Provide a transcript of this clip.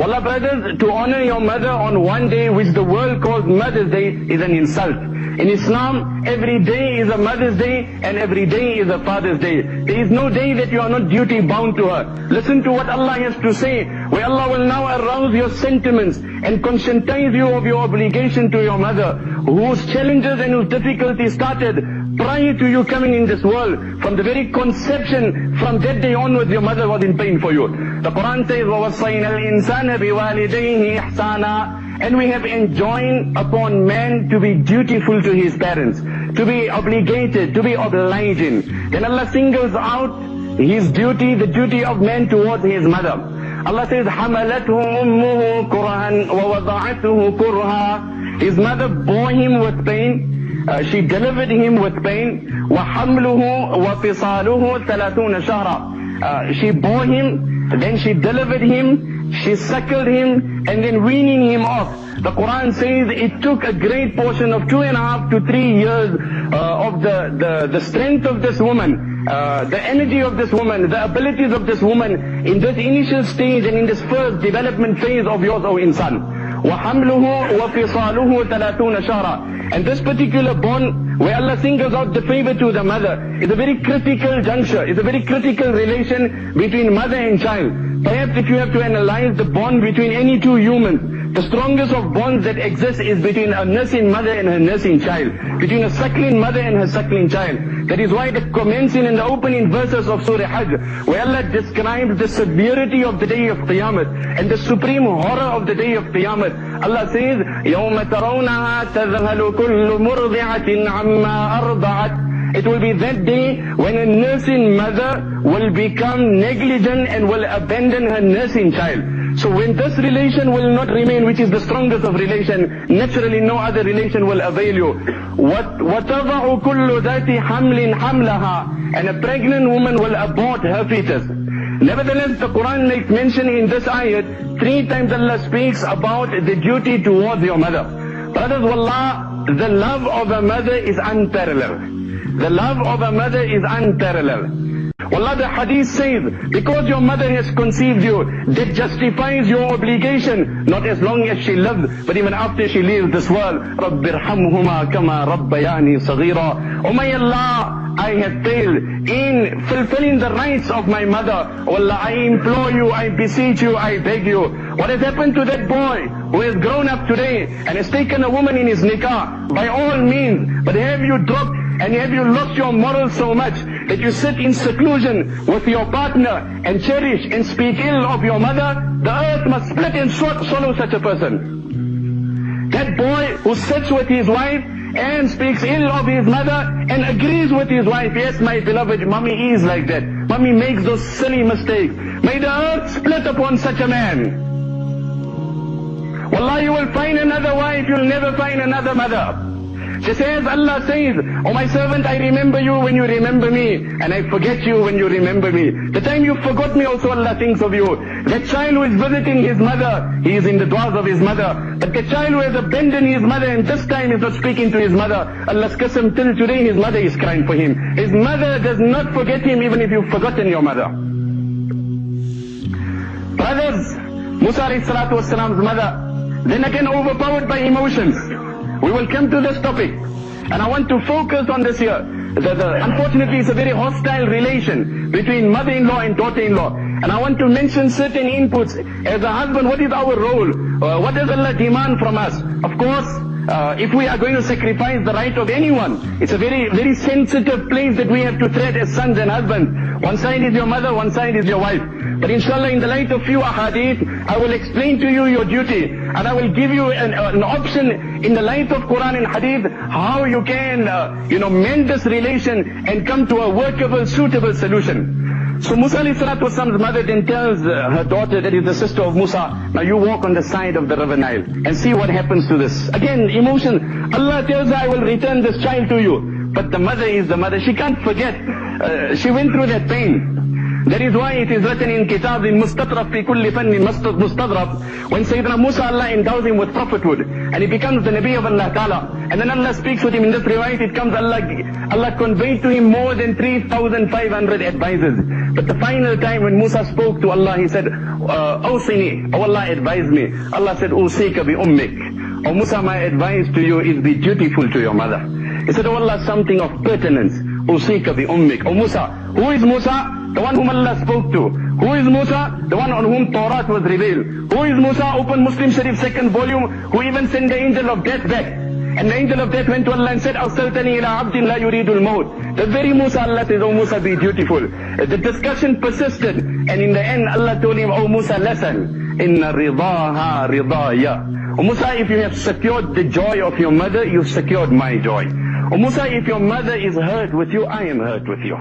Wallah brothers, to honor your mother on one day which the world calls Mother's Day is an insult. In Islam, every day is a Mother's Day and every day is a Father's Day. There is no day that you are not duty bound to her. Listen to what Allah has to say, where Allah will now arouse your sentiments and conscientize you of your obligation to your mother, whose challenges and whose difficulties started prior to you coming in this world. From the very conception, from that day onwards, your mother was in pain for you. The Quran says, وَوَصَّيْنَا الْإِنسَانَ بِوَالِدَيْهِ إِحْسَانًا. And we have enjoined upon man to be dutiful to his parents, to be obligated, to be obliging. Then Allah singles out his duty, the duty of man towards his mother. Allah says, حَمَلَتْهُ أُمُّهُ كُرْهًا وَوَضَعَتْهُ كُرْهًا. His mother bore him with pain. She delivered him with pain. وَحَمْلُهُ وَفِصَالُهُ 30 شَهْرًا. She bore him, then she delivered him, she suckled him, and then weaning him off. The Quran says it took a great portion of 2.5 to 3 years of the strength of this woman, the energy of this woman, the abilities of this woman in this initial stage and in this first development phase of yours, O insan. وَحَمْلُهُ وَفِصَالُهُ 30 شَهْرًا. And this particular bond, where Allah singles out the favor to the mother, is a very critical juncture, is a very critical relation between mother and child. Perhaps if you have to analyze the bond between any two humans, the strongest of bonds that exist is between a nursing mother and her nursing child, between a suckling mother and her suckling child. That is why the commencing and the opening verses of Surah Hajj, where Allah describes the severity of the day of Qiyamah and the supreme horror of the day of Qiyamah. Allah says, يَوْمَ تَرَوْنَهَا تَذْهَلُ كُلُّ مُرْضِعَةٍ عَمَّا أَرْضَعَتْ. It will be that day when a nursing mother will become negligent and will abandon her nursing child. So when this relation will not remain, which is the strongest of relation, naturally no other relation will avail you. وَتَضَعُ كُلُّ ذَاتِ حَمْلٍ حَمْلَهَا. And a pregnant woman will abort her fetus. Nevertheless, the Quran makes mention in this ayat, 3 times Allah speaks about the duty towards your mother. Brothers, wallah, the love of a mother is unparalleled. The love of a mother is unparalleled. Wallah, the hadith says, because your mother has conceived you, that justifies your obligation, not as long as she lives, but even after she leaves this world. رَبِّ ارْحَمْهُمَا كَمَا رَبَّيَانِي صَغِيرًا. Oh my Allah, I have failed in fulfilling the rights of my mother. Wallah, I implore you, I beseech you, I beg you. What has happened to that boy who has grown up today and has taken a woman in his nikah? By all means, but have you dropped and have you lost your morals so much that you sit in seclusion with your partner and cherish and speak ill of your mother? The earth must split and swallow such a person. That boy who sits with his wife and speaks ill of his mother and agrees with his wife, yes, my beloved, mommy is like that. Mommy makes those silly mistakes. May the earth split upon such a man. Wallah, you will find another wife, you'll never find another mother. She says, Allah says, oh my servant, I remember you when you remember me, and I forget you when you remember me. The time you forgot me also Allah thinks of you. That child who is visiting his mother, he is in the du'as of his mother. But the child who has abandoned his mother and this time is not speaking to his mother, Allah's qasam, till today his mother is crying for him. His mother does not forget him even if you've forgotten your mother. Brothers, Musa alayhi salatu wasalam's mother, then again overpowered by emotions. We will come to this topic, and I want to focus on this here. Unfortunately, it's a very hostile relation between mother-in-law and daughter-in-law. And I want to mention certain inputs. As a husband, what is our role? What does Allah demand from us? Of course, if we are going to sacrifice the right of anyone, it's a very, very sensitive place that we have to tread as sons and husbands. One side is your mother, one side is your wife. But inshallah, in the light of few ahadith, I will explain to you your duty. And I will give you an option in the light of Quran and Hadith, how you can, mend this relation and come to a workable, suitable solution. So Musa alayhi salatu wasalam's mother then tells her daughter, that is the sister of Musa, now you walk on the side of the river Nile and see what happens to this. Again, emotion. Allah tells her, I will return this child to you. But the mother is the mother. She can't forget. She went through that pain. That is why it is written in Kitab Mustatraf fi kulli fannin mustadraf. When Sayyidina Musa, Allah endows him with prophethood, and he becomes the Nabi of Allah Ta'ala. And then Allah speaks with him in this riwayat, it comes Allah conveyed to him more than 3,500 advisors. But the final time when Musa spoke to Allah, he said, Awsini, oh Allah, advise me. Allah said, Usika bi ummik. Oh Musa, my advice to you is be dutiful to your mother. He said, oh Allah, something of pertinence. Usika bi ummik. Oh Musa, who is Musa? The one whom Allah spoke to. Who is Musa? The one on whom Torah was revealed. Who is Musa? Open Muslim Sharif 2nd volume, who even sent the angel of death back. And the angel of death went to Allah and said, Awsaltani ila abdin la yuridul maut. The very Musa, Allah says, oh Musa, be dutiful. The discussion persisted, and in the end Allah told him, oh Musa, listen. Inna ridaha ridaya. Oh Musa, if you have secured the joy of your mother, you've secured my joy. Oh Musa, if your mother is hurt with you, I am hurt with you.